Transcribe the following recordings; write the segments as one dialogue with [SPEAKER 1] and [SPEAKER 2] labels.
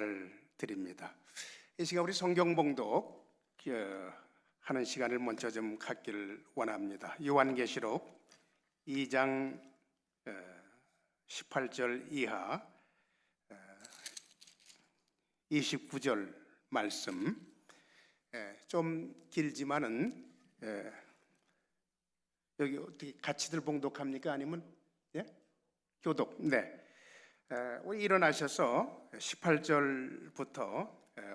[SPEAKER 1] 감사를 드립니다. 이 시간 우리 성경 봉독 하는 시간을 먼저 좀 갖기를 원합니다. 요한계시록 2장 18절 이하 29절 말씀, 좀 길지만은 여기 어떻게 같이들 봉독합니까? 아니면 교독? 네. 우리 일어나셔서 18절부터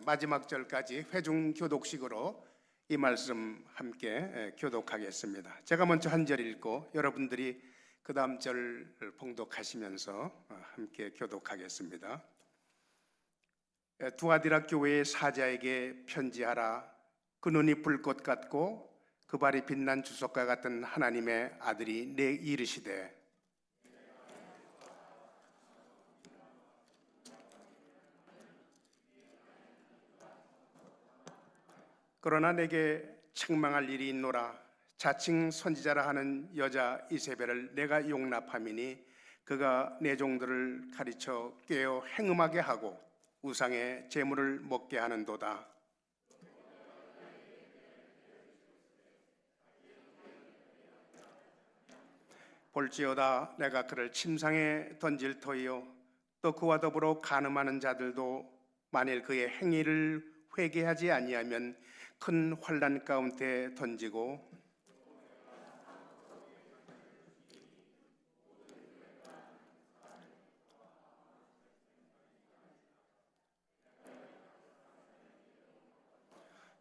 [SPEAKER 1] 마지막 절까지 회중 교독식으로 이 말씀 함께 교독하겠습니다. 제가 먼저 한 절 읽고 여러분들이 그 다음 절 봉독하시면서 함께 교독하겠습니다. 두아디라 교회의 사자에게 편지하라. 그 눈이 불꽃 같고 그 발이 빛난 주석과 같은 하나님의 아들이 내 이르시되, 그러나 내게 책망할 일이 있노라. 자칭 선지자라 하는 여자 이세벨을 내가 용납함이니 그가 내 종들을 가르쳐 꾀어 행음하게 하고 우상의 제물을 먹게 하는도다. 볼지어다 내가 그를 침상에 던질 터이요 또 그와 더불어 간음하는 자들도 만일 그의 행위를 회개하지 아니하면 큰 환난 가운데 던지고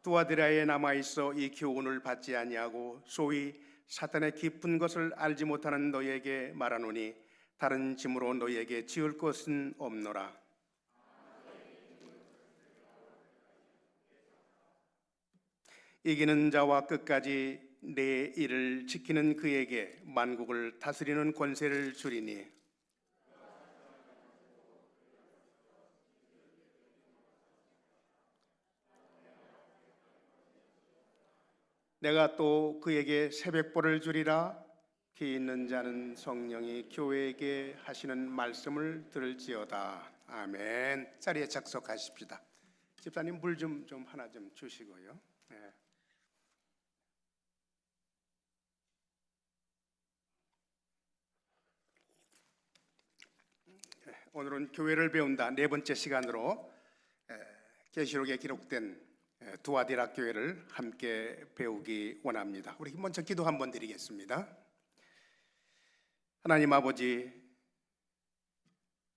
[SPEAKER 1] 두아디라에 남아있어 이 교훈을 받지 아니하고 소위 사탄의 깊은 것을 알지 못하는 너희에게 말하노니 다른 짐으로 너희에게 지을 것은 없노라. 이기는 자와 끝까지 내 일을 지키는 그에게 만국을 다스리는 권세를 주리니 내가 또 그에게 새벽보를 주리라. 귀 있는 자는 성령이 교회에게 하시는 말씀을 들을지어다. 아멘. 자리에 착석하십시다. 집사님 물 좀 하나 좀 주시고요. 네. 오늘은 교회를 배운다 네 번째 시간으로 계시록에 기록된 두아디라 교회를 함께 배우기 원합니다. 우리 먼저 기도 한번 드리겠습니다. 하나님 아버지,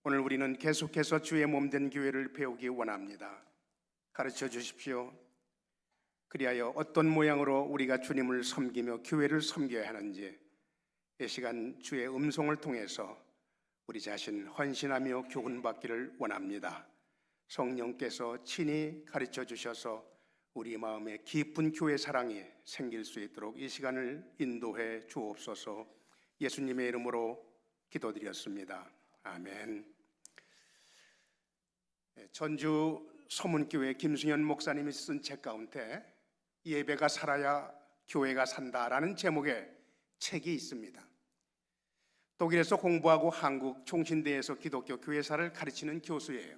[SPEAKER 1] 오늘 우리는 계속해서 주의 몸된 교회를 배우기 원합니다. 가르쳐 주십시오. 그리하여 어떤 모양으로 우리가 주님을 섬기며 교회를 섬겨야 하는지 이 시간 주의 음성을 통해서 우리 자신 헌신하며 교훈받기를 원합니다. 성령께서 친히 가르쳐 주셔서 우리 마음에 깊은 교회 사랑이 생길 수 있도록 이 시간을 인도해 주옵소서. 예수님의 이름으로 기도드렸습니다. 아멘. 전주 서문교회 김승현 목사님이 쓴 책 가운데 예배가 살아야 교회가 산다라는 제목의 책이 있습니다. 독일에서 공부하고 한국 총신대에서 기독교 교회사를 가르치는 교수예요.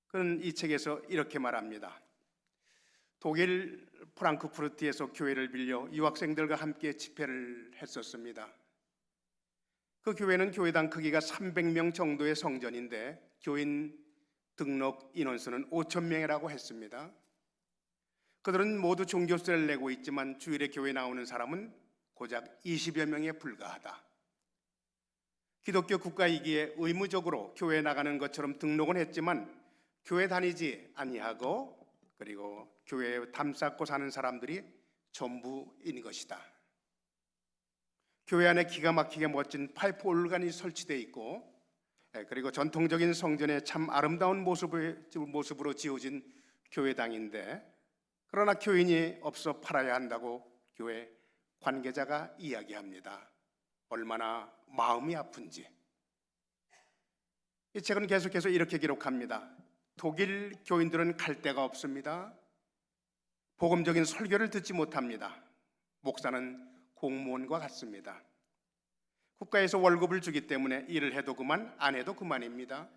[SPEAKER 1] 그는 이 책에서 이렇게 말합니다. 독일 프랑크푸르트에서 교회를 빌려 유학생들과 함께 집회를 했었습니다. 그 교회는 교회당 크기가 300명 정도의 성전인데 교인 등록 인원수는 5,000명이라고 했습니다. 그들은 모두 종교세를 내고 있지만 주일에 교회 나오는 사람은 고작 20여 명에 불과하다. 기독교 국가이기에 의무적으로 교회 나가는 것처럼 등록은 했지만 교회 다니지 아니하고 그리고 교회에 담쌓고 사는 사람들이 전부인 것이다. 교회 안에 기가 막히게 멋진 파이프 올간이 설치되어 있고 그리고 전통적인 성전의 참 아름다운 모습으로 지어진 교회당인데 그러나 교인이 없어 팔아야 한다고 교회 관계자가 이야기합니다. 얼마나 마음이 아픈지. 이 책은 계속해서 이렇게 기록합니다. 독일 교인들은 갈 데가 없습니다. 복음적인 설교를 듣지 못합니다. 목사는 공무원과 같습니다. 국가에서 월급을 주기 때문에 일을 해도 그만, 안 해도 그만입니다.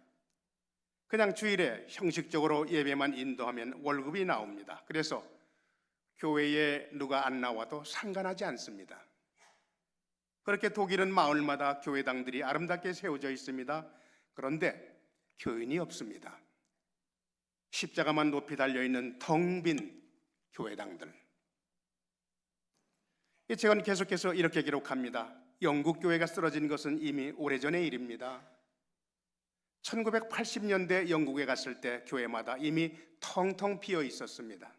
[SPEAKER 1] 그냥 주일에 형식적으로 예배만 인도하면 월급이 나옵니다. 그래서 교회에 누가 안 나와도 상관하지 않습니다. 그렇게 독일은 마을마다 교회당들이 아름답게 세워져 있습니다. 그런데 교인이 없습니다. 십자가만 높이 달려있는 텅 빈 교회당들. 제가 계속해서 이렇게 기록합니다. 영국 교회가 쓰러진 것은 이미 오래전의 일입니다. 1980년대 영국에 갔을 때 교회마다 이미 텅텅 비어 있었습니다.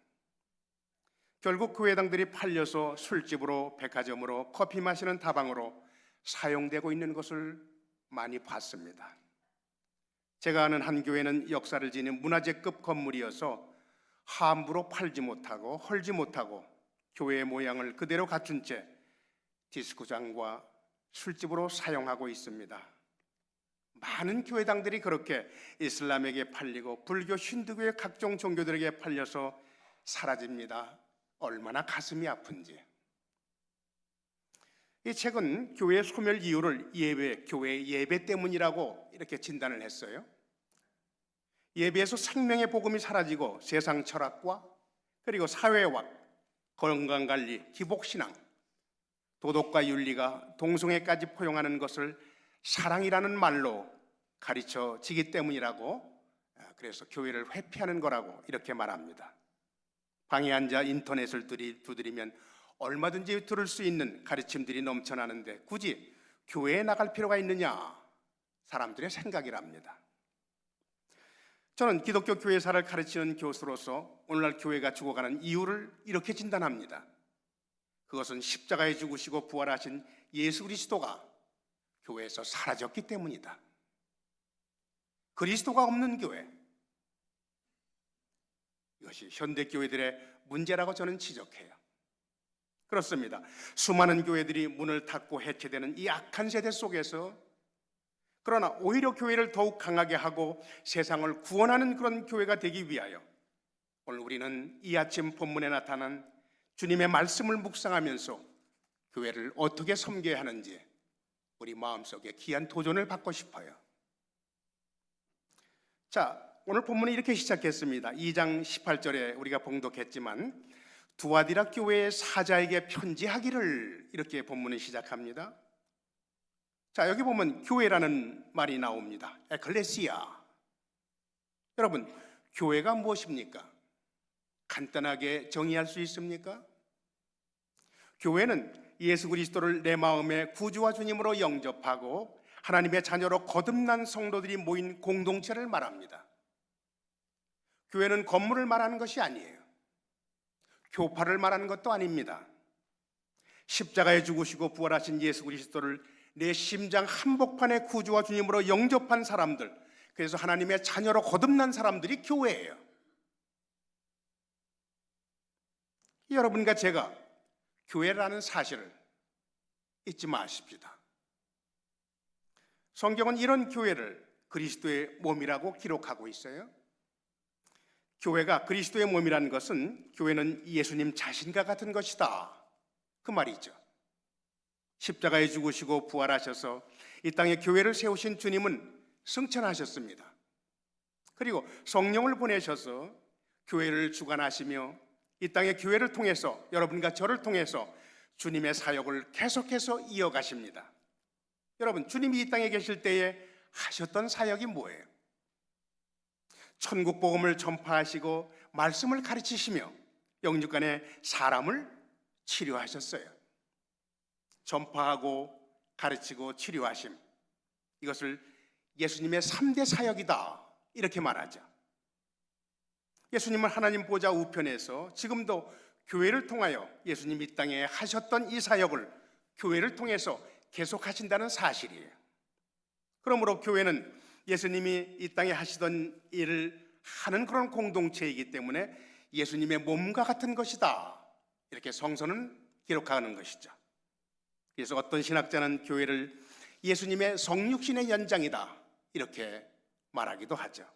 [SPEAKER 1] 결국 교회당들이 팔려서 술집으로, 백화점으로, 커피 마시는 다방으로 사용되고 있는 것을 많이 봤습니다. 제가 아는 한 교회는 역사를 지닌 문화재급 건물이어서 함부로 팔지 못하고 헐지 못하고 교회의 모양을 그대로 갖춘 채 디스코장과 술집으로 사용하고 있습니다. 많은 교회당들이 그렇게 이슬람에게 팔리고 불교, 힌두교의 각종 종교들에게 팔려서 사라집니다. 얼마나 가슴이 아픈지. 이 책은 교회 소멸 이유를 교회 예배 때문이라고 이렇게 진단을 했어요. 예배에서 생명의 복음이 사라지고 세상 철학과 그리고 사회학, 건강관리, 기복신앙, 도덕과 윤리가 동성애까지 포용하는 것을 사랑이라는 말로 가르쳐지기 때문이라고, 그래서 교회를 회피하는 거라고 이렇게 말합니다. 방에 앉아 인터넷을 두드리면 얼마든지 들을 수 있는 가르침들이 넘쳐나는데 굳이 교회에 나갈 필요가 있느냐, 사람들의 생각이랍니다. 저는 기독교 교회사를 가르치는 교수로서 오늘날 교회가 죽어가는 이유를 이렇게 진단합니다. 그것은 십자가에 죽으시고 부활하신 예수 그리스도가 교회에서 사라졌기 때문이다. 그리스도가 없는 교회, 이것이 현대교회들의 문제라고 저는 지적해요. 그렇습니다. 수많은 교회들이 문을 닫고 해체되는 이 악한 세대 속에서, 그러나 오히려 교회를 더욱 강하게 하고 세상을 구원하는 그런 교회가 되기 위하여 오늘 우리는 이 아침 본문에 나타난 주님의 말씀을 묵상하면서 교회를 어떻게 섬겨야 하는지 우리 마음속에 귀한 도전을 받고 싶어요. 자, 오늘 본문은 이렇게 시작했습니다. 2장 18절에 우리가 봉독했지만 두아디라 교회의 사자에게 편지하기를, 이렇게 본문을 시작합니다. 자, 여기 보면 교회라는 말이 나옵니다. 에클레시아. 여러분, 교회가 무엇입니까? 간단하게 정의할 수 있습니까? 교회는 예수 그리스도를 내 마음의 구주와 주님으로 영접하고 하나님의 자녀로 거듭난 성도들이 모인 공동체를 말합니다. 교회는 건물을 말하는 것이 아니에요. 교파를 말하는 것도 아닙니다. 십자가에 죽으시고 부활하신 예수 그리스도를 내 심장 한복판의 구주와 주님으로 영접한 사람들, 그래서 하나님의 자녀로 거듭난 사람들이 교회예요. 여러분과 제가 교회라는 사실을 잊지 마십시다. 성경은 이런 교회를 그리스도의 몸이라고 기록하고 있어요. 교회가 그리스도의 몸이라는 것은 교회는 예수님 자신과 같은 것이다, 그 말이죠. 십자가에 죽으시고 부활하셔서 이 땅에 교회를 세우신 주님은 승천하셨습니다. 그리고 성령을 보내셔서 교회를 주관하시며 이 땅에 교회를 통해서, 여러분과 저를 통해서 주님의 사역을 계속해서 이어가십니다. 여러분, 주님이 이 땅에 계실 때에 하셨던 사역이 뭐예요? 천국 복음을 전파하시고 말씀을 가르치시며 영육간에 사람을 치료하셨어요. 전파하고 가르치고 치료하심, 이것을 예수님의 3대 사역이다, 이렇게 말하죠. 예수님은 하나님 보좌 우편에서 지금도 교회를 통하여 예수님이 이 땅에 하셨던 이 사역을 교회를 통해서 계속하신다는 사실이에요. 그러므로 교회는 예수님이 이 땅에 하시던 일을 하는 그런 공동체이기 때문에 예수님의 몸과 같은 것이다, 이렇게 성서는 기록하는 것이죠. 그래서 어떤 신학자는 교회를 예수님의 성육신의 연장이다, 이렇게 말하기도 하죠.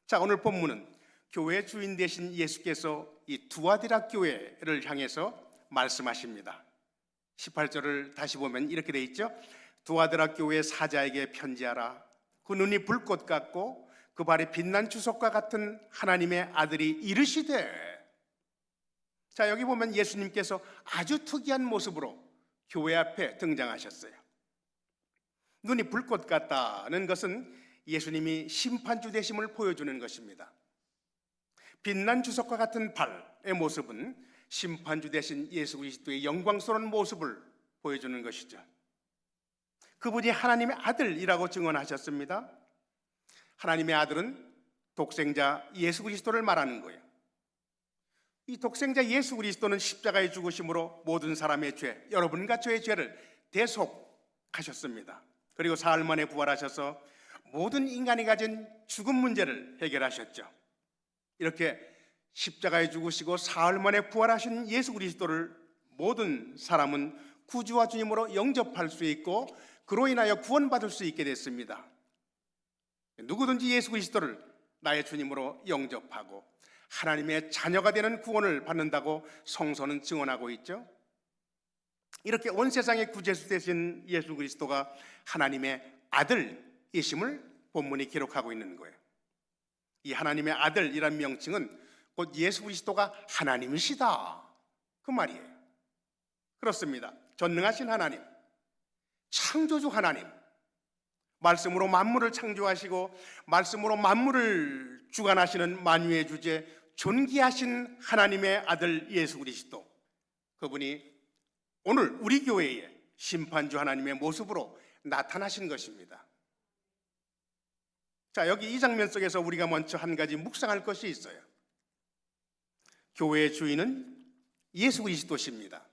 [SPEAKER 1] 자, 오늘 본문은 교회의 주인 되신 예수께서 이 두아디라 교회를 향해서 말씀하십니다. 18절을 다시 보면 이렇게 돼 있죠. 두아디라 교회 사자에게 편지하라. 그 눈이 불꽃 같고 그 발에 빛난 주석과 같은 하나님의 아들이 이르시되. 자, 여기 보면 예수님께서 아주 특이한 모습으로 교회 앞에 등장하셨어요. 눈이 불꽃 같다는 것은 예수님이 심판주 되심을 보여주는 것입니다. 빛난 주석과 같은 발의 모습은 심판주 되신 예수 그리스도의 영광스러운 모습을 보여주는 것이죠. 그분이 하나님의 아들이라고 증언하셨습니다. 하나님의 아들은 독생자 예수 그리스도를 말하는 거예요. 이 독생자 예수 그리스도는 십자가에 죽으심으로 모든 사람의 죄, 여러분과 저의 죄를 대속하셨습니다. 그리고 사흘 만에 부활하셔서 모든 인간이 가진 죽음 문제를 해결하셨죠. 이렇게 십자가에 죽으시고 사흘 만에 부활하신 예수 그리스도를 모든 사람은 구주와 주님으로 영접할 수 있고 그로 인하여 구원받을 수 있게 됐습니다. 누구든지 예수 그리스도를 나의 주님으로 영접하고 하나님의 자녀가 되는 구원을 받는다고 성서는 증언하고 있죠. 이렇게 온 세상의 구제주 되신 예수 그리스도가 하나님의 아들이심을 본문이 기록하고 있는 거예요. 이 하나님의 아들이란 명칭은 곧 예수 그리스도가 하나님이시다 그 말이에요. 그렇습니다. 전능하신 하나님, 창조주 하나님, 말씀으로 만물을 창조하시고 말씀으로 만물을 주관하시는 만유의 주제 존귀하신 하나님의 아들 예수 그리스도, 그분이 오늘 우리 교회에 심판주 하나님의 모습으로 나타나신 것입니다. 자, 여기 이 장면 속에서 우리가 먼저 한 가지 묵상할 것이 있어요. 교회의 주인은 예수 그리스도십니다.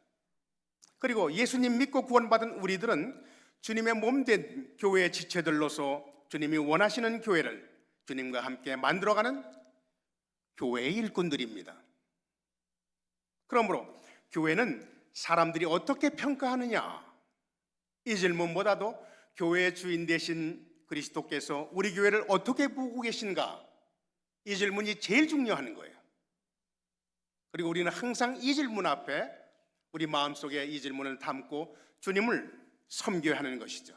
[SPEAKER 1] 그리고 예수님 믿고 구원받은 우리들은 주님의 몸된 교회의 지체들로서 주님이 원하시는 교회를 주님과 함께 만들어가는 교회의 일꾼들입니다. 그러므로 교회는 사람들이 어떻게 평가하느냐, 이 질문보다도 교회의 주인 되신 그리스도께서 우리 교회를 어떻게 보고 계신가, 이 질문이 제일 중요한 거예요. 그리고 우리는 항상 이 질문 앞에 우리 마음속에 이 질문을 담고 주님을 섬겨야 하는 것이죠.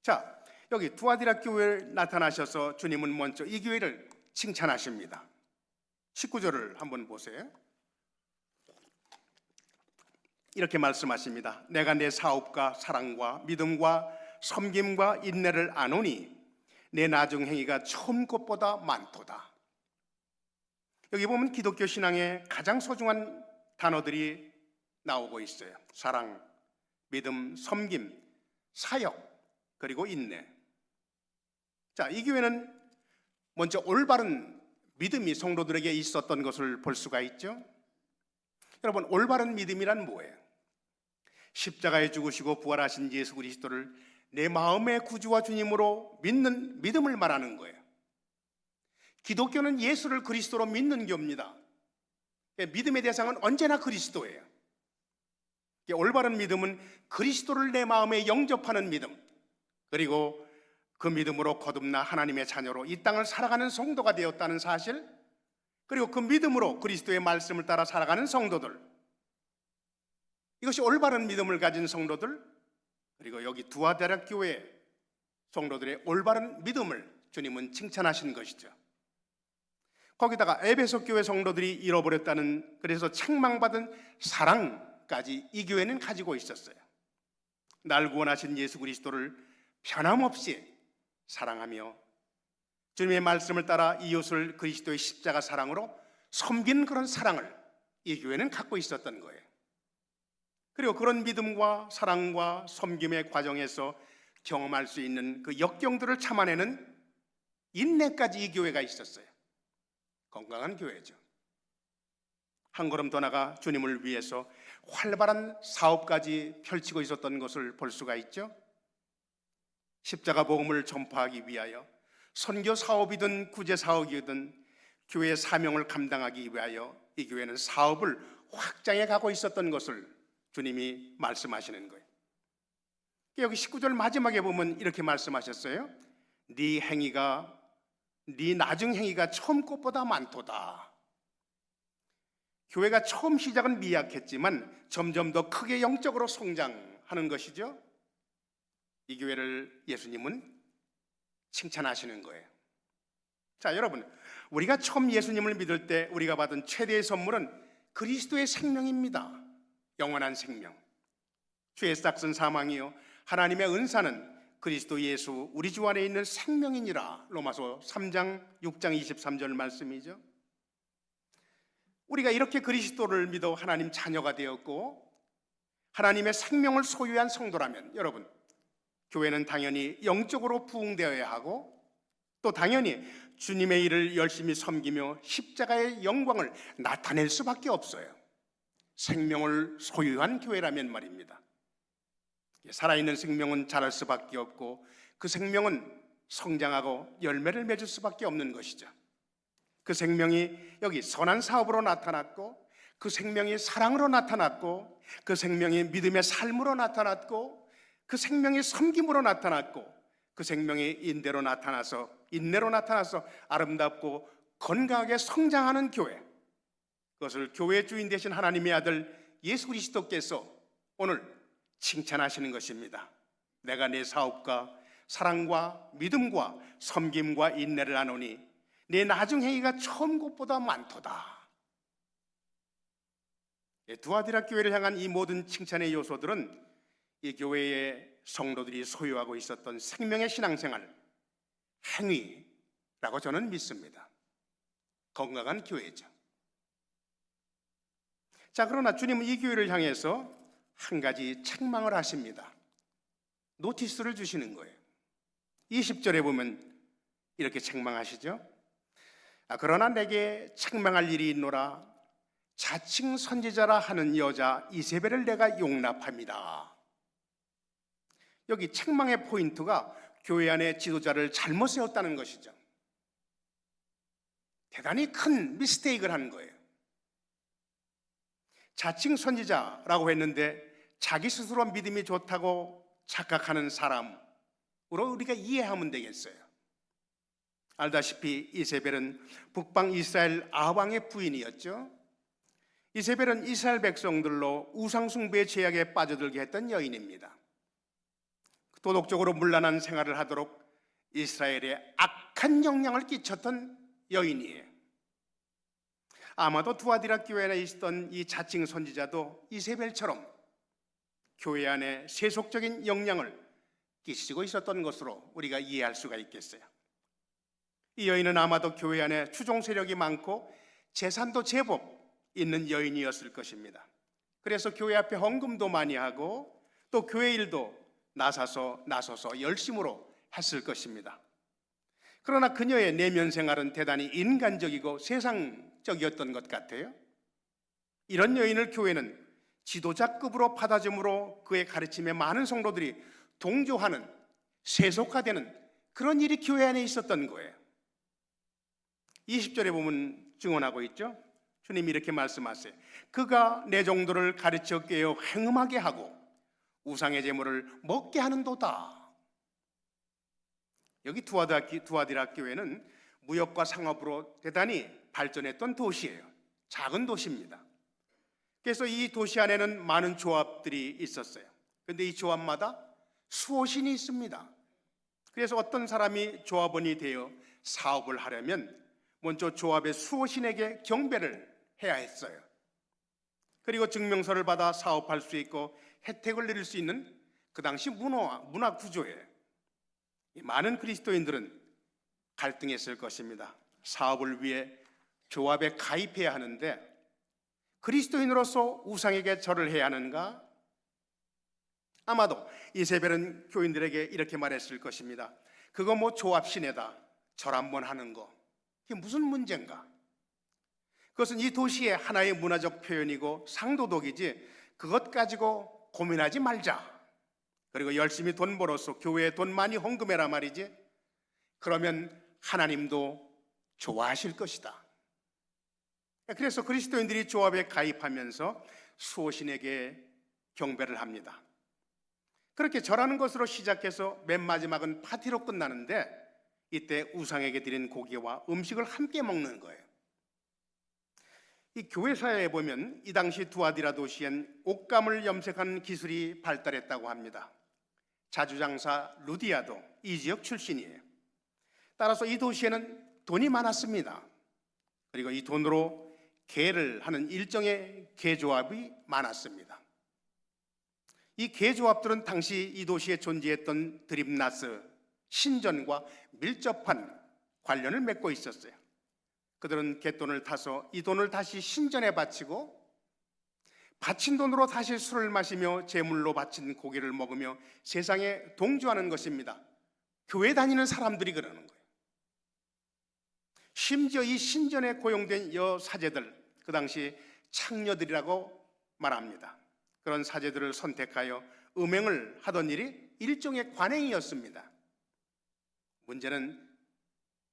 [SPEAKER 1] 자, 여기 두아디라 교회에 나타나셔서 주님은 먼저 이 교회를 칭찬하십니다. 19절을 한번 보세요. 이렇게 말씀하십니다. 내가 내 사업과 사랑과 믿음과 섬김과 인내를 아노니 내 나중 행위가 처음 것보다 많도다. 여기 보면 기독교 신앙의 가장 소중한 단어들이 나오고 있어요. 사랑, 믿음, 섬김, 사역, 그리고 인내. 자, 이 교회는 먼저 올바른 믿음이 성도들에게 있었던 것을 볼 수가 있죠. 여러분, 올바른 믿음이란 뭐예요? 십자가에 죽으시고 부활하신 예수 그리스도를 내 마음의 구주와 주님으로 믿는 믿음을 말하는 거예요. 기독교는 예수를 그리스도로 믿는 교입니다. 믿음의 대상은 언제나 그리스도예요. 올바른 믿음은 그리스도를 내 마음에 영접하는 믿음, 그리고 그 믿음으로 거듭나 하나님의 자녀로 이 땅을 살아가는 성도가 되었다는 사실, 그리고 그 믿음으로 그리스도의 말씀을 따라 살아가는 성도들, 이것이 올바른 믿음을 가진 성도들, 그리고 여기 두아디라 교회 성도들의 올바른 믿음을 주님은 칭찬하신 것이죠. 거기다가 에베소 교회 성도들이 잃어버렸다는, 그래서 책망받은 사랑까지 이 교회는 가지고 있었어요. 날 구원하신 예수 그리스도를 변함없이 사랑하며 주님의 말씀을 따라 이웃을 그리스도의 십자가 사랑으로 섬기는 그런 사랑을 이 교회는 갖고 있었던 거예요. 그리고 그런 믿음과 사랑과 섬김의 과정에서 경험할 수 있는 그 역경들을 참아내는 인내까지 이 교회가 있었어요. 건강한 교회죠. 한 걸음 더 나가 주님을 위해서 활발한 사업까지 펼치고 있었던 것을 볼 수가 있죠. 십자가 복음을 전파하기 위하여 선교 사업이든 구제 사업이든 교회의 사명을 감당하기 위하여 이 교회는 사업을 확장해 가고 있었던 것을 주님이 말씀하시는 거예요. 여기 19절 마지막에 보면 이렇게 말씀하셨어요. 네 행위가, 네 나중 행위가 처음 것보다 많도다. 교회가 처음 시작은 미약했지만 점점 더 크게 영적으로 성장하는 것이죠. 이 교회를 예수님은 칭찬하시는 거예요. 자, 여러분, 우리가 처음 예수님을 믿을 때 우리가 받은 최대의 선물은 그리스도의 생명입니다. 영원한 생명. 죄의 싹은 사망이요 하나님의 은사는 그리스도 예수 우리 주 안에 있는 생명이니라. 로마서 3장 6장 23절 말씀이죠. 우리가 이렇게 그리스도를 믿어 하나님 자녀가 되었고 하나님의 생명을 소유한 성도라면 여러분, 교회는 당연히 영적으로 부흥되어야 하고 또 당연히 주님의 일을 열심히 섬기며 십자가의 영광을 나타낼 수밖에 없어요. 생명을 소유한 교회라면 말입니다. 살아있는 생명은 자랄 수밖에 없고 그 생명은 성장하고 열매를 맺을 수밖에 없는 것이죠. 그 생명이 여기 선한 사업으로 나타났고 그 생명이 사랑으로 나타났고 그 생명이 믿음의 삶으로 나타났고 그 생명이 섬김으로 나타났고 그 생명이 인내로 나타나서 아름답고 건강하게 성장하는 교회, 그것을 교회의 주인 되신 하나님의 아들 예수 그리스도께서 오늘 칭찬하시는 것입니다. 내가 내 사업과 사랑과 믿음과 섬김과 인내를 하노니 내 나중 행위가 처음 것보다 많도다. 두아디라 교회를 향한 이 모든 칭찬의 요소들은 이 교회의 성도들이 소유하고 있었던 생명의 신앙생활, 행위라고 저는 믿습니다. 건강한 교회죠. 자, 그러나 주님은 이 교회를 향해서 한 가지 책망을 하십니다. 노티스를 주시는 거예요. 20절에 보면 이렇게 책망하시죠. 그러나 내게 책망할 일이 있노라. 자칭 선지자라 하는 여자 이세벨을 내가 용납합니다. 여기 책망의 포인트가 교회 안에 지도자를 잘못 세웠다는 것이죠. 대단히 큰 미스테이크를 한 거예요. 자칭 선지자라고 했는데 자기 스스로 믿음이 좋다고 착각하는 사람으로 우리가 이해하면 되겠어요. 알다시피 이세벨은 북방 이스라엘 아합왕의 부인이었죠. 이세벨은 이스라엘 백성들로 우상숭배의 죄악에 빠져들게 했던 여인입니다. 도덕적으로 문란한 생활을 하도록 이스라엘에 악한 영향을 끼쳤던 여인이에요. 아마도 두아디라 교회 안에 있었던 이 자칭 선지자도 이세벨처럼 교회 안에 세속적인 영향을 끼치고 있었던 것으로 우리가 이해할 수가 있겠어요. 이 여인은 아마도 교회 안에 추종 세력이 많고 재산도 제법 있는 여인이었을 것입니다. 그래서 교회 앞에 헌금도 많이 하고 또 교회 일도 나서서 열심으로 했을 것입니다. 그러나 그녀의 내면 생활은 대단히 인간적이고 세상적이었던 것 같아요. 이런 여인을 교회는 지도자급으로 받아줌으로 그의 가르침에 많은 성도들이 동조하는, 세속화되는 그런 일이 교회 안에 있었던 거예요. 20절에 보면 증언하고 있죠. 주님이 이렇게 말씀하세요. 그가 내 종들을 가르쳐 깨어 행음하게 하고 우상의 제물을 먹게 하는도다. 여기 두아디라 교회는 무역과 상업으로 대단히 발전했던 도시예요. 작은 도시입니다. 그래서 이 도시 안에는 많은 조합들이 있었어요. 그런데 이 조합마다 수호신이 있습니다. 그래서 어떤 사람이 조합원이 되어 사업을 하려면 먼저 조합의 수호신에게 경배를 해야 했어요. 그리고 증명서를 받아 사업할 수 있고 혜택을 누릴 수 있는 그 당시 문화 구조예요. 많은 그리스도인들은 갈등했을 것입니다. 사업을 위해 조합에 가입해야 하는데 그리스도인으로서 우상에게 절을 해야 하는가? 아마도 이세벨은 교인들에게 이렇게 말했을 것입니다. 그거 뭐 조합신에다 절 한번 하는 거, 이게 무슨 문제인가? 그것은 이 도시의 하나의 문화적 표현이고 상도덕이지 그것 가지고 고민하지 말자. 그리고 열심히 돈 벌어서 교회에 돈 많이 헌금해라 말이지. 그러면 하나님도 좋아하실 것이다. 그래서 그리스도인들이 조합에 가입하면서 수호신에게 경배를 합니다. 그렇게 절하는 것으로 시작해서 맨 마지막은 파티로 끝나는데 이때 우상에게 드린 고기와 음식을 함께 먹는 거예요. 이 교회사에 보면 이 당시 두아디라 도시엔 옷감을 염색하는 기술이 발달했다고 합니다. 자주장사 루디아도 이 지역 출신이에요. 따라서 이 도시에는 돈이 많았습니다. 그리고 이 돈으로 개를 하는 일종의 개조합이 많았습니다. 이 개조합들은 당시 이 도시에 존재했던 드림나스 신전과 밀접한 관련을 맺고 있었어요. 그들은 갯돈을 타서 이 돈을 다시 신전에 바치고 바친 돈으로 다시 술을 마시며 제물로 바친 고기를 먹으며 세상에 동조하는 것입니다. 교회 다니는 사람들이 그러는 거예요. 심지어 이 신전에 고용된 여사제들, 그 당시 창녀들이라고 말합니다. 그런 사제들을 선택하여 음행을 하던 일이 일종의 관행이었습니다. 문제는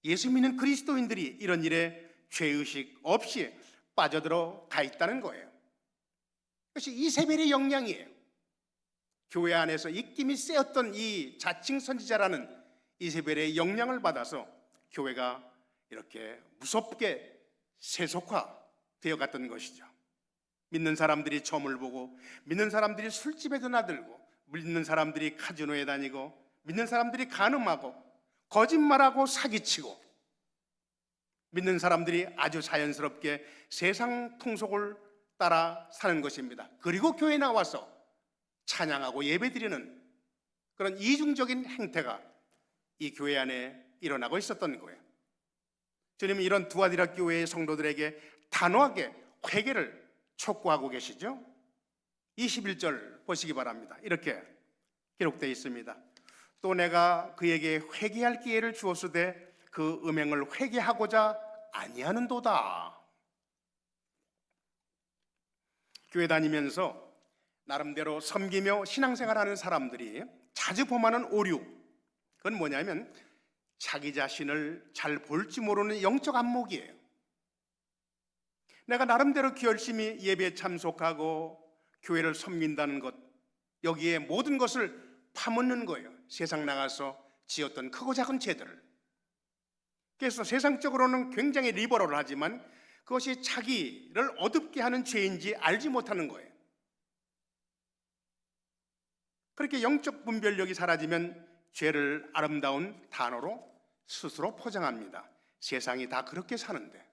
[SPEAKER 1] 예수 믿는 그리스도인들이 이런 일에 죄의식 없이 빠져들어 가 있다는 거예요. 그것이 이세벨의 역량이에요. 교회 안에서 입김이 세었던 이 자칭 선지자라는 이세벨의 역량을 받아서 교회가 이렇게 무섭게 세속화되어 갔던 것이죠. 믿는 사람들이 점을 보고, 믿는 사람들이 술집에 드나들고, 믿는 사람들이 카지노에 다니고, 믿는 사람들이 간음하고, 거짓말하고 사기치고, 믿는 사람들이 아주 자연스럽게 세상 통속을 따라 사는 것입니다. 그리고 교회에 나와서 찬양하고 예배드리는 그런 이중적인 행태가 이 교회 안에 일어나고 있었던 거예요. 주님은 이런 두아디라 교회의 성도들에게 단호하게 회개를 촉구하고 계시죠. 21절 보시기 바랍니다. 이렇게 기록되어 있습니다. 또 내가 그에게 회개할 기회를 주었으되 그 음행을 회개하고자 아니하는도다. 교회 다니면서 나름대로 섬기며 신앙생활하는 사람들이 자주 범하는 오류, 그건 뭐냐면 자기 자신을 잘 볼지 모르는 영적 안목이에요. 내가 나름대로 열심히 예배에 참석하고 교회를 섬긴다는 것, 여기에 모든 것을 파묻는 거예요. 세상 나가서 지었던 크고 작은 죄들을. 그래서 세상적으로는 굉장히 리버럴을 하지만 그것이 자기를 어둡게 하는 죄인지 알지 못하는 거예요. 그렇게 영적 분별력이 사라지면 죄를 아름다운 단어로 스스로 포장합니다. 세상이 다 그렇게 사는데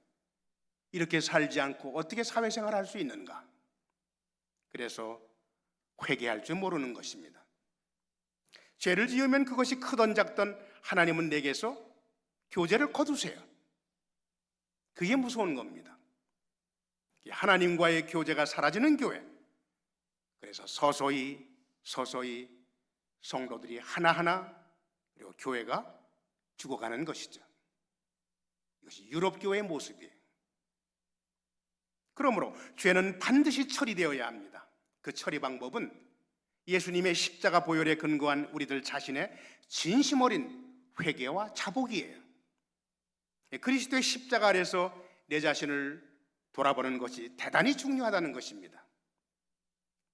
[SPEAKER 1] 이렇게 살지 않고 어떻게 사회생활을 할 수 있는가? 그래서 회개할 줄 모르는 것입니다. 죄를 지으면 그것이 크던 작던 하나님은 내게서 교제를 거두세요. 그게 무서운 겁니다. 하나님과의 교제가 사라지는 교회. 그래서 서서히 성도들이 하나하나 그리고 교회가 죽어가는 것이죠. 이것이 유럽 교회의 모습이에요. 그러므로 죄는 반드시 처리되어야 합니다. 그 처리 방법은 예수님의 십자가 보혈에 근거한 우리들 자신의 진심 어린 회개와 자복이에요. 그리스도의 십자가 아래서 내 자신을 돌아보는 것이 대단히 중요하다는 것입니다.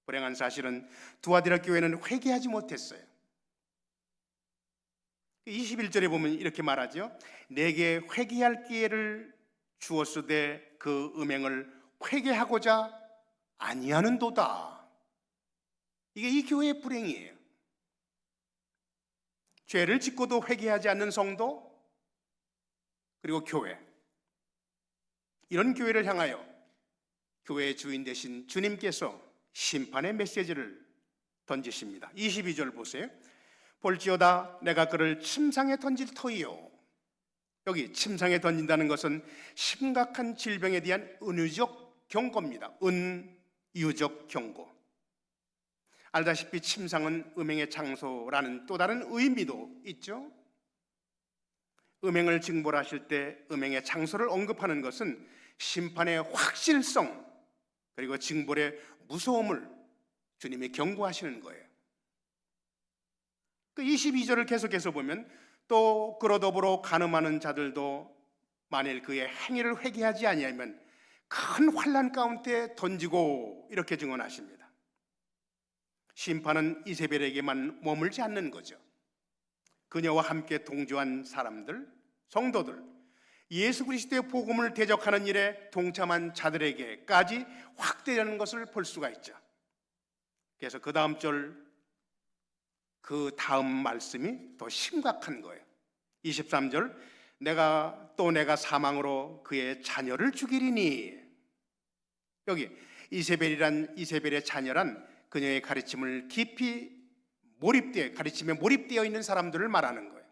[SPEAKER 1] 불행한 사실은 두아디라 교회는 회개하지 못했어요. 21절에 보면 이렇게 말하죠. 내게 회개할 기회를 주었으되 그 음행을 회개하고자 아니하는도다. 이게 이 교회의 불행이에요. 죄를 짓고도 회개하지 않는 성도, 그리고 교회, 이런 교회를 향하여 교회의 주인 되신 주님께서 심판의 메시지를 던지십니다. 22절 보세요. 볼지어다 내가 그를 침상에 던질 터이요. 여기 침상에 던진다는 것은 심각한 질병에 대한 은유적 경고입니다. 은유적 경고. 알다시피 침상은 음행의 장소라는 또 다른 의미도 있죠. 음행을 징벌하실 때 음행의 장소를 언급하는 것은 심판의 확실성 그리고 징벌의 무서움을 주님이 경고하시는 거예요. 그 22절을 계속해서 보면 또 그로 더불어 간음하는 자들도 만일 그의 행위를 회개하지 아니하면 큰 환난 가운데 던지고 이렇게 증언하십니다. 심판은 이세벨에게만 머물지 않는 거죠. 그녀와 함께 동조한 사람들, 성도들, 예수 그리스도의 복음을 대적하는 일에 동참한 자들에게까지 확대되는 것을 볼 수가 있죠. 그래서 그 다음 절, 그 다음 말씀이 더 심각한 거예요. 23절, 내가 사망으로 그의 자녀를 죽이리니. 여기 이세벨의 자녀란 그녀의 가르침을 깊이 가르침에 몰입되어 있는 사람들을 말하는 거예요.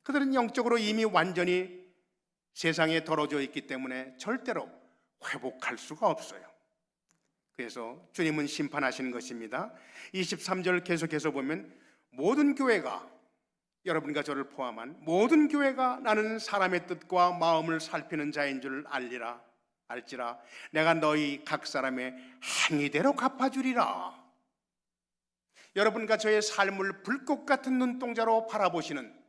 [SPEAKER 1] 그들은 영적으로 이미 완전히 세상에 더러져 있기 때문에 절대로 회복할 수가 없어요. 그래서 주님은 심판하시는 것입니다. 23절 계속해서 보면 모든 교회가, 여러분과 저를 포함한 모든 교회가 나는 사람의 뜻과 마음을 살피는 자인 줄 알지라 내가 너희 각 사람의 행위대로 갚아주리라. 여러분과 저의 삶을 불꽃 같은 눈동자로 바라보시는,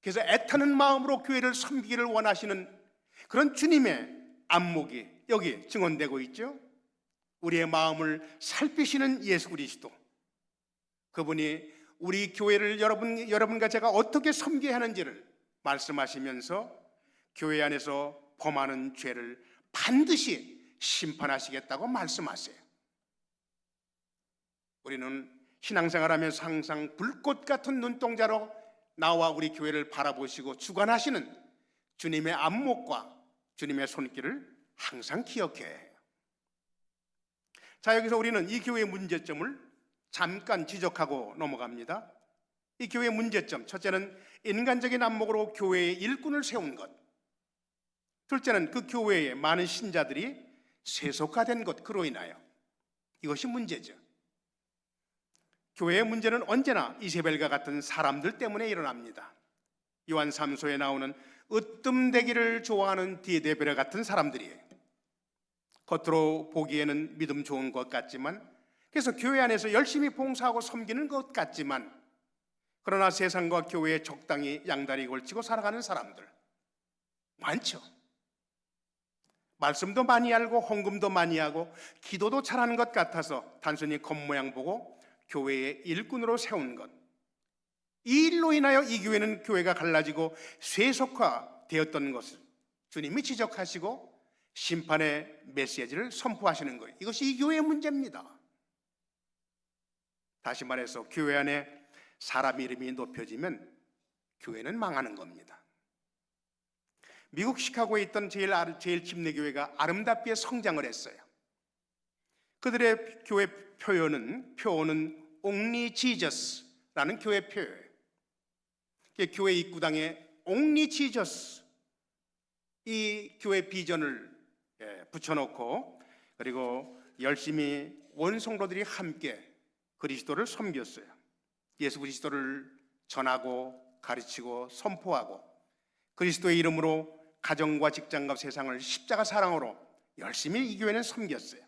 [SPEAKER 1] 그래서 애타는 마음으로 교회를 섬기기를 원하시는 그런 주님의 안목이 여기 증언되고 있죠. 우리의 마음을 살피시는 예수 그리스도, 그분이 우리 교회를 여러분과 제가 어떻게 섬겨야 하는지를 말씀하시면서 교회 안에서 범하는 죄를 반드시 심판하시겠다고 말씀하세요. 우리는 신앙생활하면서 항상 불꽃 같은 눈동자로 나와 우리 교회를 바라보시고 주관하시는 주님의 안목과 주님의 손길을 항상 기억해야 해요. 자, 여기서 우리는 이 교회의 문제점을 잠깐 지적하고 넘어갑니다. 이 교회의 문제점, 첫째는 인간적인 안목으로 교회의 일꾼을 세운 것, 둘째는 그 교회에 많은 신자들이 세속화된 것, 그로 인하여 이것이 문제죠. 교회의 문제는 언제나 이세벨과 같은 사람들 때문에 일어납니다. 요한 3서에 나오는 으뜸되기를 좋아하는 디데베르 같은 사람들이에요. 겉으로 보기에는 믿음 좋은 것 같지만, 그래서 교회 안에서 열심히 봉사하고 섬기는 것 같지만, 그러나 세상과 교회에 적당히 양다리 걸치고 살아가는 사람들 많죠. 말씀도 많이 알고 헌금도 많이 하고 기도도 잘하는 것 같아서 단순히 겉모양 보고 교회의 일꾼으로 세운 것, 이 일로 인하여 이 교회는 교회가 갈라지고 쇠속화되었던 것을 주님이 지적하시고 심판의 메시지를 선포하시는 거예요. 이것이 이 교회의 문제입니다. 다시 말해서 교회 안에 사람 이름이 높여지면 교회는 망하는 겁니다. 미국 시카고에 있던 제일 침례교회가 아름답게 성장을 했어요. 그들의 교회 표어는 Only Jesus라는 교회 표어예요. 교회 입구당에 Only Jesus, 이 교회 비전을 붙여놓고, 그리고 열심히 원성로들이 함께 그리스도를 섬겼어요. 예수 그리스도를 전하고 가르치고 선포하고 그리스도의 이름으로 가정과 직장과 세상을 십자가 사랑으로 열심히 이 교회는 섬겼어요.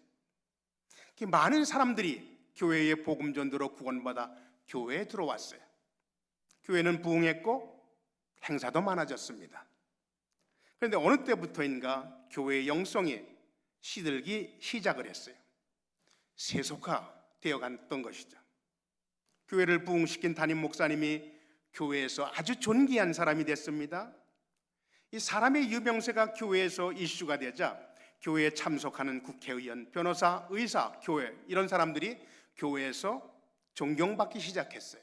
[SPEAKER 1] 많은 사람들이 교회의 복음 전도로 구원받아 교회에 들어왔어요. 교회는 부흥했고 행사도 많아졌습니다. 그런데 어느 때부터인가 교회의 영성이 시들기 시작을 했어요. 세속화되어 갔던 것이죠. 교회를 부흥시킨 담임 목사님이 교회에서 아주 존귀한 사람이 됐습니다. 이 사람의 유명세가 교회에서 이슈가 되자 교회에 참석하는 국회의원, 변호사, 의사, 교회, 이런 사람들이 교회에서 존경받기 시작했어요.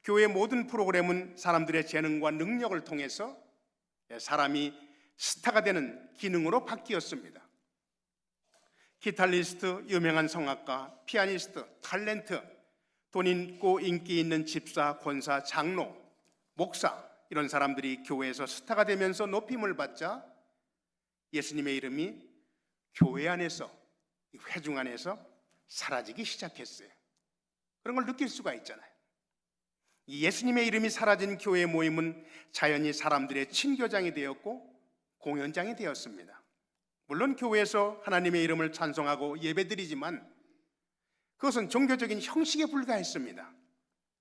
[SPEAKER 1] 교회의 모든 프로그램은 사람들의 재능과 능력을 통해서 사람이 스타가 되는 기능으로 바뀌었습니다. 기타리스트, 유명한 성악가, 피아니스트, 탤런트, 돈 있고 인기 있는 집사, 권사, 장로, 목사, 이런 사람들이 교회에서 스타가 되면서 높임을 받자 예수님의 이름이 교회 안에서, 회중 안에서 사라지기 시작했어요. 그런 걸 느낄 수가 있잖아요. 예수님의 이름이 사라진 교회 모임은 자연히 사람들의 친교장이 되었고 공연장이 되었습니다. 물론 교회에서 하나님의 이름을 찬송하고 예배드리지만 그것은 종교적인 형식에 불과했습니다.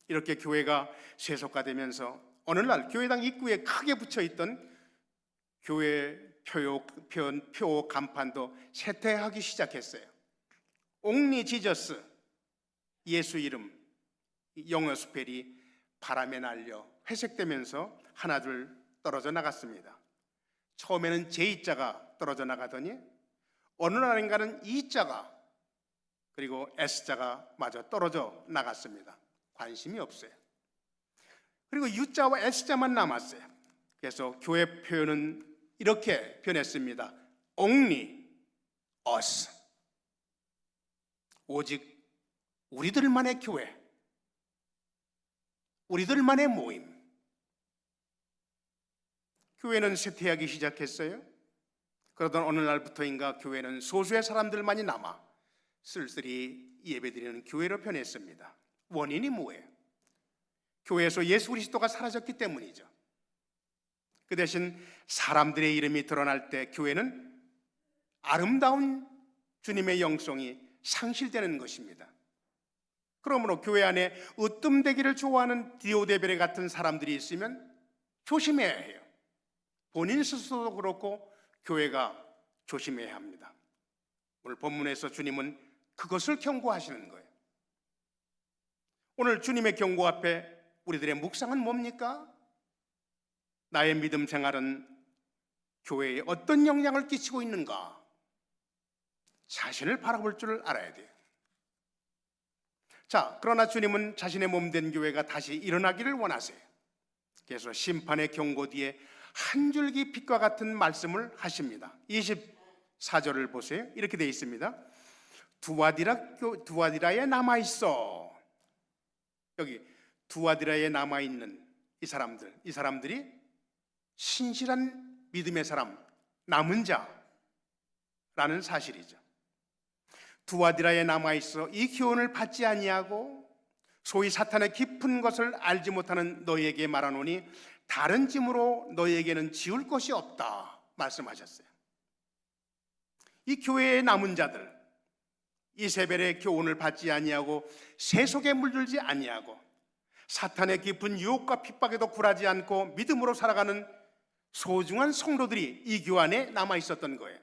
[SPEAKER 1] 이렇게 교회가 세속화되면서 어느 날 교회당 입구에 크게 붙여있던 교회 표 간판도 쇠퇴하기 시작했어요. Only Jesus, 예수 이름, 영어 스펠이 바람에 날려 회색되면서 하나둘 떨어져 나갔습니다. 처음에는 J자가 떨어져 나가더니 어느 날인가는 E자가, 그리고 S자가 마저 떨어져 나갔습니다. 관심이 없어요. 그리고 U자와 S자만 남았어요. 그래서 교회 표현은 이렇게 변했습니다. Only us. 오직 우리들만의 교회, 우리들만의 모임. 교회는 쇠퇴하기 시작했어요. 그러던 어느 날부터인가 교회는 소수의 사람들만이 남아 쓸쓸히 예배드리는 교회로 변했습니다. 원인이 뭐예요? 교회에서 예수 그리스도가 사라졌기 때문이죠. 그 대신 사람들의 이름이 드러날 때 교회는 아름다운 주님의 영성이 상실되는 것입니다. 그러므로 교회 안에 으뜸되기를 좋아하는 디오데베레 같은 사람들이 있으면 조심해야 해요. 본인 스스로도 그렇고 교회가 조심해야 합니다. 오늘 본문에서 주님은 그것을 경고하시는 거예요. 오늘 주님의 경고 앞에 우리들의 묵상은 뭡니까? 나의 믿음 생활은 교회에 어떤 영향을 끼치고 있는가? 자신을 바라볼 줄 알아야 돼요. 자, 그러나 주님은 자신의 몸된 교회가 다시 일어나기를 원하세요. 그래서 심판의 경고 뒤에 한 줄기 빛과 같은 말씀을 하십니다. 24절을 보세요. 이렇게 되어 있습니다. 두아디라에 남아있어. 여기 두아디라에 남아있는 이 사람들이 신실한 믿음의 사람, 남은 자라는 사실이죠. 두아디라에 남아있어 이 교훈을 받지 아니하고 소위 사탄의 깊은 것을 알지 못하는 너희에게 말하노니 다른 짐으로 너희에게는 지울 것이 없다 말씀하셨어요. 이 교회의 남은 자들, 이세벨의 교훈을 받지 아니하고 세속에 물들지 아니하고 사탄의 깊은 유혹과 핍박에도 굴하지 않고 믿음으로 살아가는 소중한 성도들이 이 교회 안에 남아 있었던 거예요.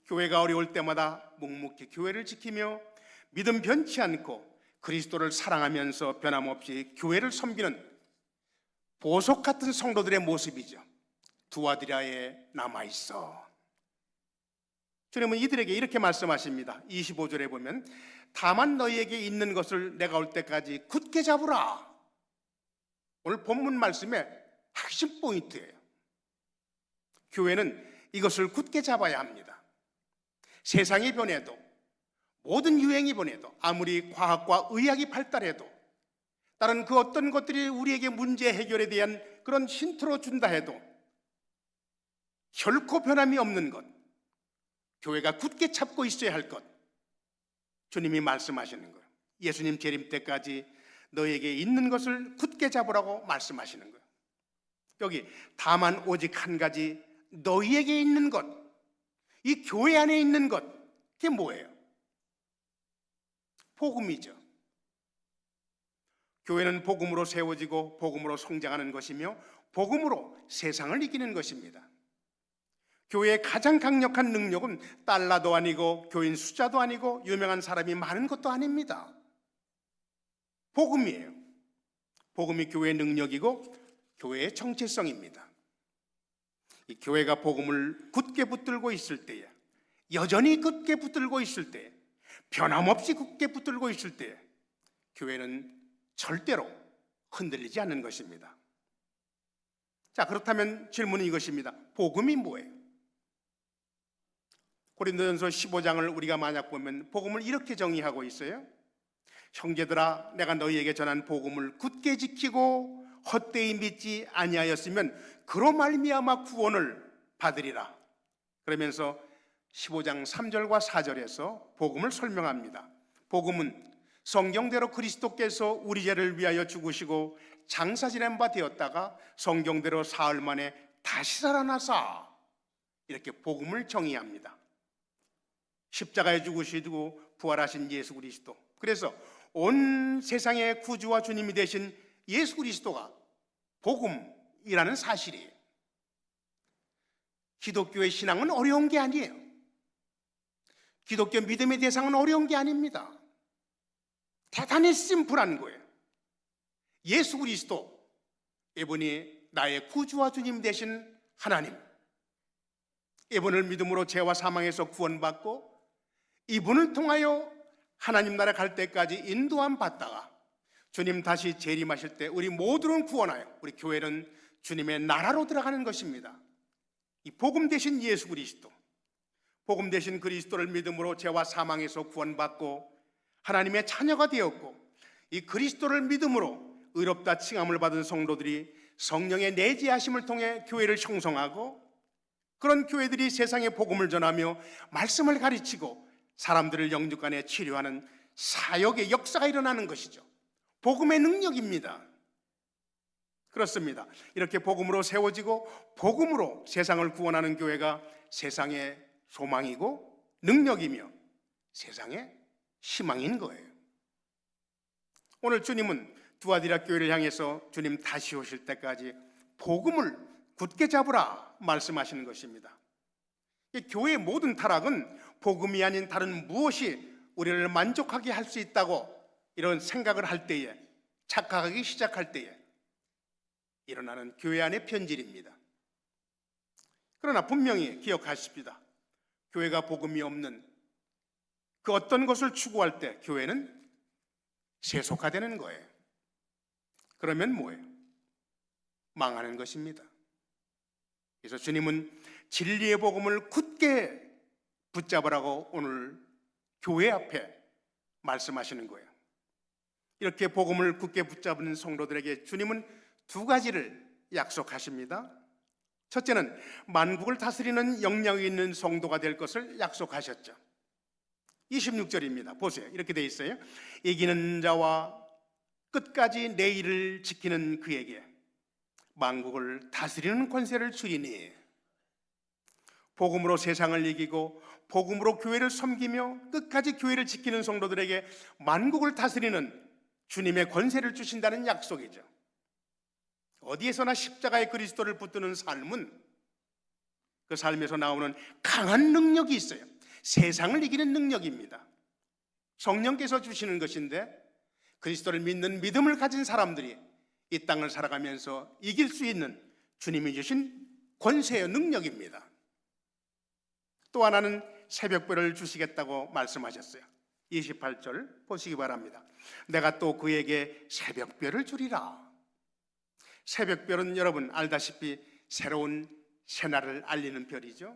[SPEAKER 1] 교회가 어려울 때마다 묵묵히 교회를 지키며 믿음 변치 않고 그리스도를 사랑하면서 변함없이 교회를 섬기는 보석 같은 성도들의 모습이죠. 두아디라에 남아있어. 주님은 이들에게 이렇게 말씀하십니다. 25절에 보면 다만 너희에게 있는 것을 내가 올 때까지 굳게 잡으라. 오늘 본문 말씀의 핵심 포인트예요. 교회는 이것을 굳게 잡아야 합니다. 세상이 변해도 모든 유행이 변해도 아무리 과학과 의학이 발달해도 다른 그 어떤 것들이 우리에게 문제 해결에 대한 그런 힌트로 준다 해도 결코 변함이 없는 것, 교회가 굳게 잡고 있어야 할 것, 주님이 말씀하시는 거예요. 예수님 재림 때까지 너에게 있는 것을 굳게 잡으라고 말씀하시는 거예요. 여기 다만 오직 한 가지 너희에게 있는 것, 이 교회 안에 있는 것, 그게 뭐예요? 복음이죠. 교회는 복음으로 세워지고 복음으로 성장하는 것이며 복음으로 세상을 이기는 것입니다. 교회의 가장 강력한 능력은 달러도 아니고 교인 숫자도 아니고 유명한 사람이 많은 것도 아닙니다. 복음이에요. 복음이 교회의 능력이고 교회의 정체성입니다. 이 교회가 복음을 굳게 붙들고 있을 때에, 여전히 굳게 붙들고 있을 때에, 변함없이 굳게 붙들고 있을 때에 교회는 절대로 흔들리지 않는 것입니다. 자, 그렇다면 질문은 이것입니다. 복음이 뭐예요? 고린도전서 15장을 우리가 만약 보면 복음을 이렇게 정의하고 있어요. 형제들아, 내가 너희에게 전한 복음을 굳게 지키고 헛되이 믿지 아니하였으면 그로 말미암아 구원을 받으리라. 그러면서 15장 3절과 4절에서 복음을 설명합니다. 복음은 성경대로 그리스도께서 우리 죄를 위하여 죽으시고 장사 지낸 바 되었다가 성경대로 사흘 만에 다시 살아나사, 이렇게 복음을 정의합니다. 십자가에 죽으시고 부활하신 예수 그리스도, 그래서 온 세상의 구주와 주님이 되신 예수 그리스도가 복음이라는 사실이에요. 기독교의 신앙은 어려운 게 아니에요. 기독교 믿음의 대상은 어려운 게 아닙니다. 대단히 심플한 거예요. 예수 그리스도, 이분이 나의 구주와 주님 되신 하나님, 이분을 믿음으로 죄와 사망에서 구원받고 이분을 통하여 하나님 나라 갈 때까지 인도함 받다가 주님 다시 재림하실 때 우리 모두는 구원하여 우리 교회는 주님의 나라로 들어가는 것입니다. 이 복음 대신 예수 그리스도, 복음 대신 그리스도를 믿음으로 죄와 사망에서 구원받고 하나님의 자녀가 되었고, 이 그리스도를 믿음으로 의롭다 칭함을 받은 성도들이 성령의 내재하심을 통해 교회를 형성하고, 그런 교회들이 세상에 복음을 전하며 말씀을 가르치고 사람들을 영육간에 치료하는 사역의 역사가 일어나는 것이죠. 복음의 능력입니다. 그렇습니다. 이렇게 복음으로 세워지고 복음으로 세상을 구원하는 교회가 세상의 소망이고 능력이며 세상의 희망인 거예요. 오늘 주님은 두아디라 교회를 향해서 주님 다시 오실 때까지 복음을 굳게 잡으라 말씀하시는 것입니다. 교회의 모든 타락은 복음이 아닌 다른 무엇이 우리를 만족하게 할 수 있다고 이런 생각을 할 때에, 착각하기 시작할 때에 일어나는 교회 안의 편질입니다. 그러나 분명히 기억하십시다. 교회가 복음이 없는 그 어떤 것을 추구할 때 교회는 세속화되는 거예요. 그러면 뭐예요? 망하는 것입니다. 그래서 주님은 진리의 복음을 굳게 붙잡으라고 오늘 교회 앞에 말씀하시는 거예요. 이렇게 복음을 굳게 붙잡는 성도들에게 주님은 두 가지를 약속하십니다. 첫째는 만국을 다스리는 영향이 있는 성도가 될 것을 약속하셨죠. 26절입니다. 보세요. 이렇게 돼 있어요. 이기는 자와 끝까지 내 일을 지키는 그에게 만국을 다스리는 권세를 주리니, 복음으로 세상을 이기고 복음으로 교회를 섬기며 끝까지 교회를 지키는 성도들에게 만국을 다스리는 주님의 권세를 주신다는 약속이죠. 어디에서나 십자가의 그리스도를 붙드는 삶은 그 삶에서 나오는 강한 능력이 있어요. 세상을 이기는 능력입니다. 성령께서 주시는 것인데, 그리스도를 믿는 믿음을 가진 사람들이 이 땅을 살아가면서 이길 수 있는 주님이 주신 권세의 능력입니다. 또 하나는 새벽별을 주시겠다고 말씀하셨어요. 28절 보시기 바랍니다. 내가 또 그에게 새벽별을 주리라. 새벽별은 여러분 알다시피 새로운 새날을 알리는 별이죠.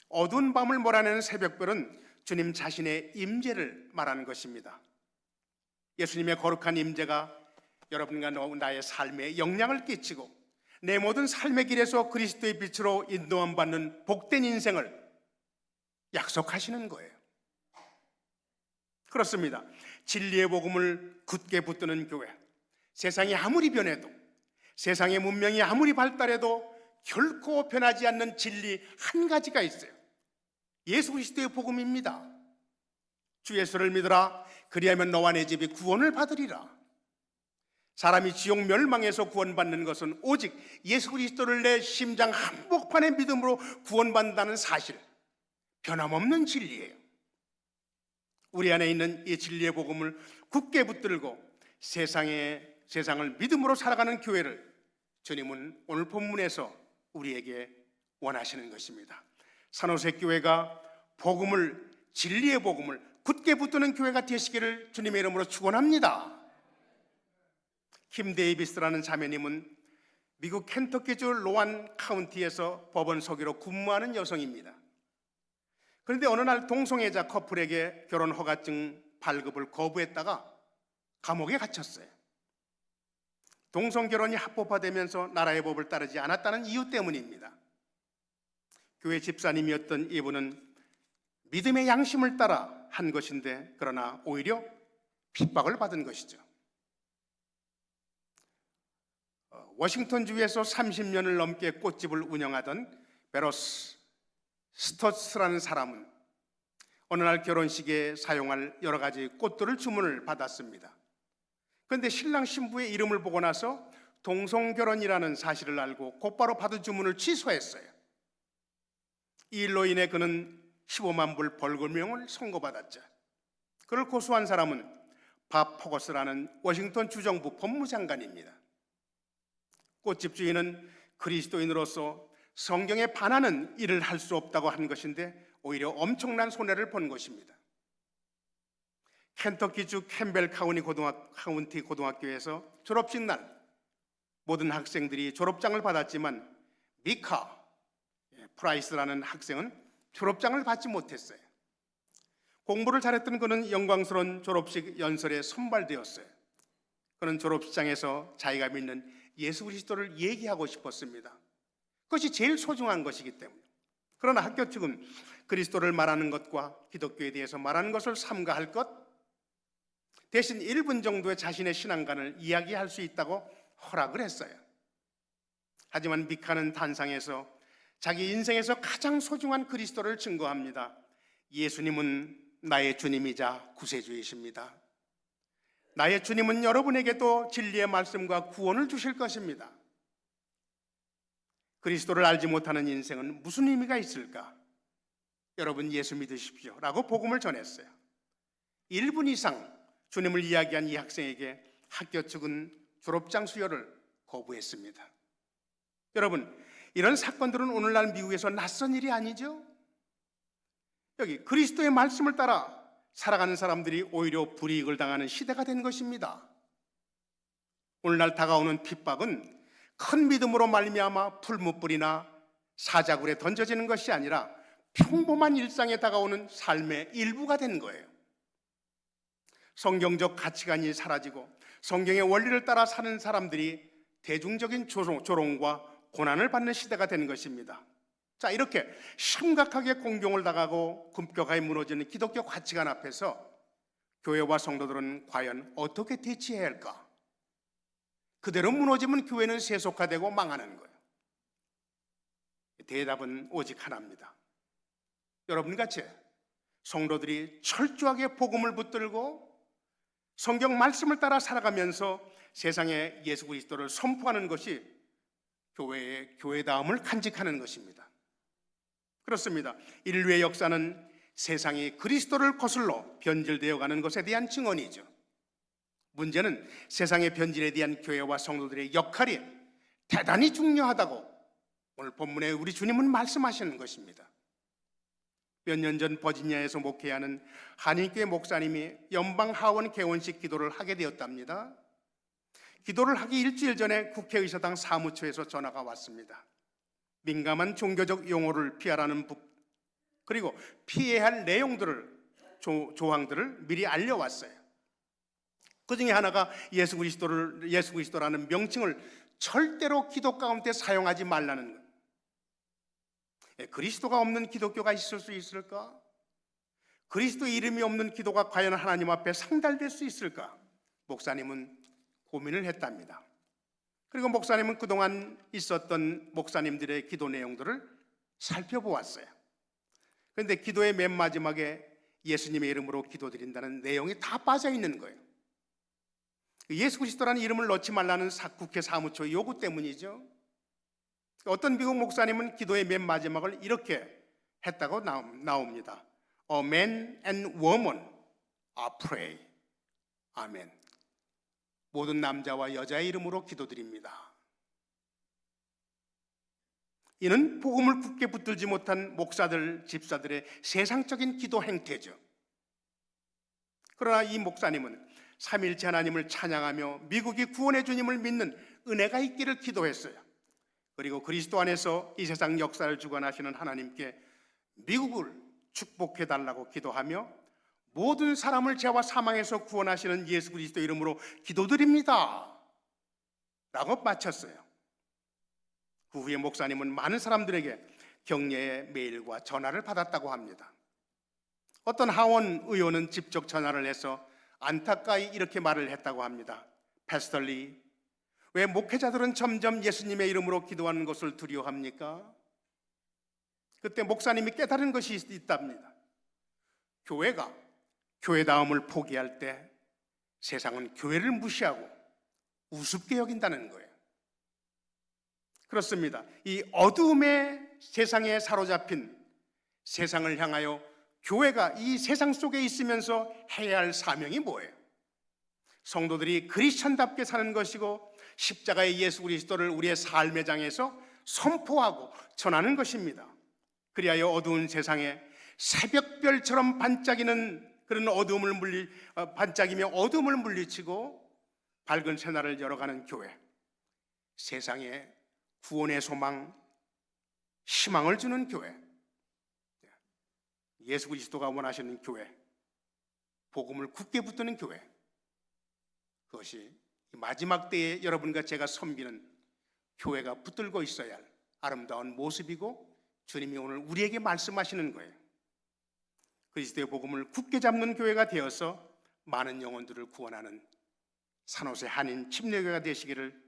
[SPEAKER 1] 어두운 밤을 몰아내는 새벽별은 주님 자신의 임재를 말하는 것입니다. 예수님의 거룩한 임재가 여러분과 나의 삶에 영향을 끼치고 내 모든 삶의 길에서 그리스도의 빛으로 인도함 받는 복된 인생을 약속하시는 거예요. 그렇습니다. 진리의 복음을 굳게 붙드는 교회, 세상이 아무리 변해도, 세상의 문명이 아무리 발달해도 결코 변하지 않는 진리 한 가지가 있어요. 예수 그리스도의 복음입니다. 주 예수를 믿으라. 그리하면 너와 내 집이 구원을 받으리라. 사람이 지옥 멸망에서 구원받는 것은 오직 예수 그리스도를 내 심장 한복판에 믿음으로 구원받는다는 사실, 변함없는 진리예요. 우리 안에 있는 이 진리의 복음을 굳게 붙들고 세상을 믿음으로 살아가는 교회를 주님은 오늘 본문에서 우리에게 원하시는 것입니다. 산호세 교회가 복음을, 진리의 복음을 굳게 붙드는 교회가 되시기를 주님의 이름으로 축원합니다. 킴 데이비스라는 자매님은 미국 켄터키주 로완 카운티에서 법원 서기로 근무하는 여성입니다. 그런데 어느 날 동성애자 커플에게 결혼 허가증 발급을 거부했다가 감옥에 갇혔어요. 동성 결혼이 합법화되면서 나라의 법을 따르지 않았다는 이유 때문입니다. 교회 집사님이었던 이분은 믿음의 양심을 따라 한 것인데, 그러나 오히려 핍박을 받은 것이죠. 워싱턴주에서 30년을 넘게 꽃집을 운영하던 베로스 스토츠라는 사람은 어느 날 결혼식에 사용할 여러 가지 꽃들을 주문을 받았습니다. 그런데 신랑 신부의 이름을 보고 나서 동성결혼이라는 사실을 알고 곧바로 받은 주문을 취소했어요. 이 일로 인해 그는 15만 불 벌금형을 선고받았죠. 그를 고소한 사람은 밥 포거스라는 워싱턴 주정부 법무장관입니다. 꽃집 주인은 그리스도인으로서 성경에 반하는 일을 할 수 없다고 한 것인데 오히려 엄청난 손해를 본 것입니다. 켄터키주 캠벨 카운티 고등학교에서 졸업식 날 모든 학생들이 졸업장을 받았지만 미카 프라이스라는 학생은 졸업장을 받지 못했어요. 공부를 잘했던 그는 영광스러운 졸업식 연설에 선발되었어요. 그는 졸업식장에서 자기가 믿는 예수 그리스도를 얘기하고 싶었습니다. 그것이 제일 소중한 것이기 때문에. 그러나 학교 측은 그리스도를 말하는 것과 기독교에 대해서 말하는 것을 삼가할 것, 대신 1분 정도의 자신의 신앙관을 이야기할 수 있다고 허락을 했어요. 하지만 미카는 단상에서 자기 인생에서 가장 소중한 그리스도를 증거합니다. 예수님은 나의 주님이자 구세주이십니다. 나의 주님은 여러분에게도 진리의 말씀과 구원을 주실 것입니다. 그리스도를 알지 못하는 인생은 무슨 의미가 있을까? 여러분 예수 믿으십시오 라고 복음을 전했어요. 1분 이상 주님을 이야기한 이 학생에게 학교 측은 졸업장 수여를 거부했습니다. 여러분, 이런 사건들은 오늘날 미국에서 낯선 일이 아니죠? 여기 그리스도의 말씀을 따라 살아가는 사람들이 오히려 불이익을 당하는 시대가 된 것입니다. 오늘날 다가오는 핍박은 큰 믿음으로 말미암아 풀무불이나 사자굴에 던져지는 것이 아니라 평범한 일상에 다가오는 삶의 일부가 된 거예요. 성경적 가치관이 사라지고 성경의 원리를 따라 사는 사람들이 대중적인 조롱과 고난을 받는 시대가 된 것입니다. 자, 이렇게 심각하게 공경을 당하고 급격하게 무너지는 기독교 가치관 앞에서 교회와 성도들은 과연 어떻게 대처해야 할까? 그대로 무너지면 교회는 세속화되고 망하는 거예요. 대답은 오직 하나입니다. 여러분같이 성도들이 철저하게 복음을 붙들고 성경 말씀을 따라 살아가면서 세상에 예수 그리스도를 선포하는 것이 교회의 교회다움을 간직하는 것입니다. 그렇습니다. 인류의 역사는 세상이 그리스도를 거슬러 변질되어 가는 것에 대한 증언이죠. 문제는 세상의 변질에 대한 교회와 성도들의 역할이 대단히 중요하다고 오늘 본문에 우리 주님은 말씀하시는 것입니다. 몇 년 전 버지니아에서 목회하는 한인교회 목사님이 연방 하원 개원식 기도를 하게 되었답니다. 기도를 하기 일주일 전에 국회의사당 사무처에서 전화가 왔습니다. 민감한 종교적 용어를 피하라는 그리고 피해야 할 내용들을 조항들을 미리 알려왔어요. 그 중에 하나가 예수 그리스도라는 명칭을 절대로 기도 가운데 사용하지 말라는 거예요. 그리스도가 없는 기독교가 있을 수 있을까? 그리스도 이름이 없는 기도가 과연 하나님 앞에 상달될 수 있을까? 목사님은 고민을 했답니다. 그리고 목사님은 그동안 있었던 목사님들의 기도 내용들을 살펴보았어요. 그런데 기도의 맨 마지막에 예수님의 이름으로 기도드린다는 내용이 다 빠져 있는 거예요. 예수 그리스도라는 이름을 넣지 말라는 국회 사무처 요구 때문이죠. 어떤 미국 목사님은 기도의 맨 마지막을 이렇게 했다고 나옵니다. A man and woman are pray. 아멘. 모든 남자와 여자의 이름으로 기도드립니다. 이는 복음을 굳게 붙들지 못한 목사들, 집사들의 세상적인 기도 행태죠. 그러나 이 목사님은 삼일째 하나님을 찬양하며 미국이 구원의 주님을 믿는 은혜가 있기를 기도했어요. 그리고 그리스도 안에서 이 세상 역사를 주관하시는 하나님께 미국을 축복해달라고 기도하며 모든 사람을 죄와 사망에서 구원하시는 예수 그리스도 이름으로 기도드립니다 라고 마쳤어요. 그 후에 목사님은 많은 사람들에게 격려의 메일과 전화를 받았다고 합니다. 어떤 하원 의원은 직접 전화를 해서 안타까이 이렇게 말을 했다고 합니다. 패스터 리, 왜 목회자들은 점점 예수님의 이름으로 기도하는 것을 두려워합니까? 그때 목사님이 깨달은 것이 있답니다. 교회가 교회다움을 포기할 때 세상은 교회를 무시하고 우습게 여긴다는 거예요. 그렇습니다. 이 어두움의 세상에 사로잡힌 세상을 향하여 교회가 이 세상 속에 있으면서 해야 할 사명이 뭐예요? 성도들이 그리스천답게 사는 것이고 십자가의 예수 그리스도를 우리의 삶의 장에서 선포하고 전하는 것입니다. 그리하여 어두운 세상에 새벽별처럼 반짝이는 그런 반짝이며 어둠을 물리치고 밝은 새날을 열어가는 교회, 세상에 구원의 소망, 희망을 주는 교회, 예수 그리스도가 원하시는 교회, 복음을 굳게 붙드는 교회, 그것이 마지막 때에 여러분과 제가 섬기는 교회가 붙들고 있어야 할 아름다운 모습이고, 주님이 오늘 우리에게 말씀하시는 거예요. 그리스도의 복음을 굳게 잡는 교회가 되어서 많은 영혼들을 구원하는 산호세 한인 침례교회가 되시기를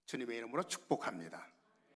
[SPEAKER 1] 주님의 이름으로 축복합니다.